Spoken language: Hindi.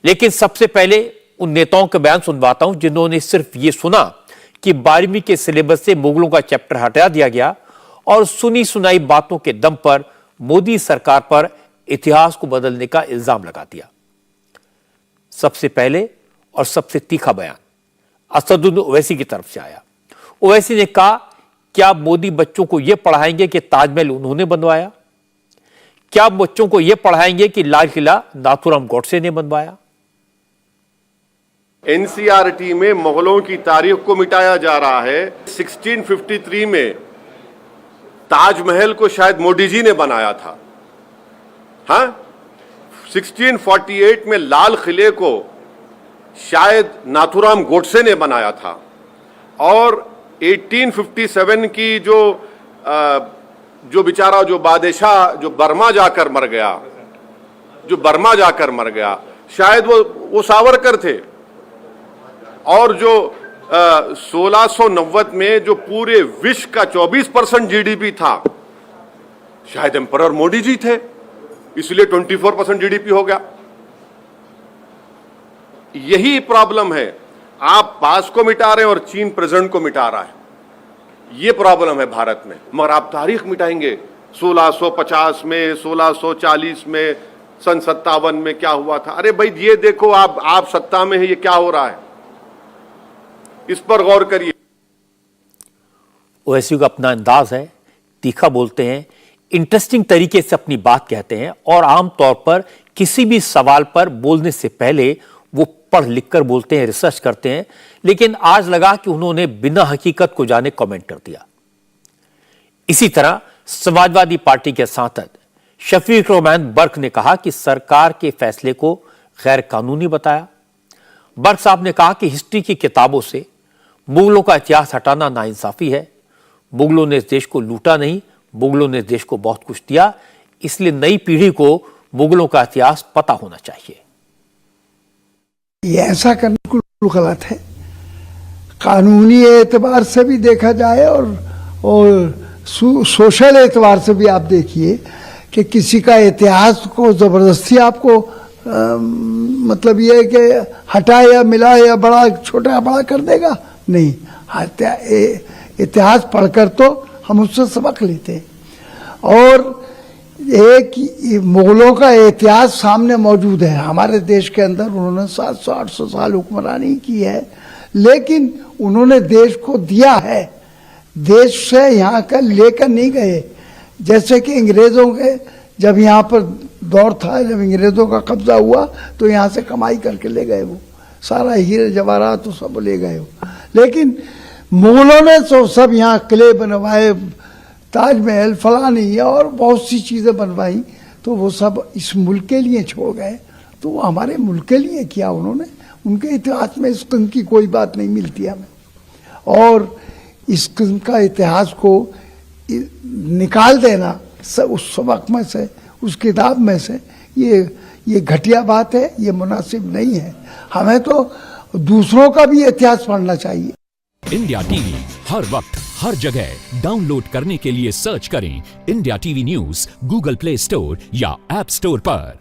लेकिन सबसे पहले उन नेताओं के बयान सुनवाता हूं जिन्होंने सिर्फ ये सुना कि 12वीं के सिलेबस से मुगलों का चैप्टर हटा दिया गया और सुनी सुनाई बातों के दम पर मोदी सरकार पर इतिहास को बदलने का इल्जाम लगा दिया। सबसे पहले और सबसे तीखा बयान असदुद्दीन ओवैसी की तरफ से आया। ओवैसी ने कहा, क्या मोदी बच्चों को यह पढ़ाएंगे कि ताजमहल उन्होंने बनवाया? क्या बच्चों को यह पढ़ाएंगे कि लाल किला नाथूराम गोडसे ने बनवाया? एनसीईआरटी में मुगलों की तारीख को मिटाया जा रहा है। 1653 में ताजमहल को शायद मोदी जी ने बनाया था। हाँ, 1648 में लाल किले को शायद नाथूराम गोडसे ने बनाया था और 1857 की जो बेचारा जो बादशाह जो बर्मा जाकर मर गया, शायद वो सावरकर थे। और जो 1690 में जो पूरे विश्व का 24% जीडीपी था, शायद एम्परर मोदी जी थे, इसलिए 24% जीडीपी हो गया। यही प्रॉब्लम है, आप पास को मिटा रहे हैं और चीन प्रेजेंट को मिटा रहा है। यह प्रॉब्लम है भारत में। मगर आप तारीख मिटाएंगे 1650 में, 1640 में, सन 57 में क्या हुआ था। अरे भाई ये देखो, आप सत्ता में है, ये क्या हो रहा है, इस पर गौर करिए। ओवैसी का अपना अंदाज है, तीखा बोलते हैं, इंटरेस्टिंग तरीके से अपनी बात कहते हैं और आमतौर पर किसी भी सवाल पर बोलने से पहले वो पढ़ लिख कर बोलते हैं, रिसर्च करते हैं। लेकिन आज लगा कि उन्होंने बिना हकीकत को जाने कमेंट कर दिया। इसी तरह समाजवादी पार्टी के सांसद शफीक रहमान बर्क ने कहा कि सरकार के फैसले को गैर कानूनी बताया। बर्क साहब ने कहा कि हिस्ट्री की किताबों से मुगलों का इतिहास हटाना नाइंसाफी है। मुगलों ने इस देश को लूटा नहीं, मुगलों ने देश को बहुत कुछ दिया, इसलिए नई पीढ़ी को मुगलों का इतिहास पता होना चाहिए। ये ऐसा करना बिल्कुल गलत है। कानूनी एतबार से भी देखा जाए और सोशल एतबार से भी आप देखिए कि किसी का इतिहास को जबरदस्ती आपको मतलब ये है कि हटा या मिला या बड़ा छोटा बड़ा कर देगा, नहीं। इतिहास पढ़कर तो हम उससे सबक लेते हैं। और एक मुगलों का इतिहास सामने मौजूद है हमारे देश के अंदर। उन्होंने 700-800 साल हुक्मरानी की है, लेकिन उन्होंने देश को दिया है, देश से यहाँ का लेकर नहीं गए। जैसे कि अंग्रेजों के जब यहाँ पर दौर था, जब अंग्रेजों का कब्जा हुआ तो यहाँ से कमाई करके ले गए, वो सारा हीरे जवाहरात तो सब ले गए वो। लेकिन मुगलों ने तो सब यहाँ किले बनवाए, ताजमहल फलानी और बहुत सी चीज़ें बनवाई, तो वो सब इस मुल्क के लिए छोड़ गए। तो वो हमारे मुल्क के लिए किया उन्होंने। उनके इतिहास में इस किस्म की कोई बात नहीं मिलती हमें। और इस किस्म का इतिहास को निकाल देना उस सबक में से, उस किताब में से, ये घटिया बात है, ये मुनासिब नहीं है। हमें तो दूसरों का भी इतिहास पढ़ना चाहिए। इंडिया टीवी हर वक्त हर जगह डाउनलोड करने के लिए सर्च करें India TV news Google play store या ऐप स्टोर पर।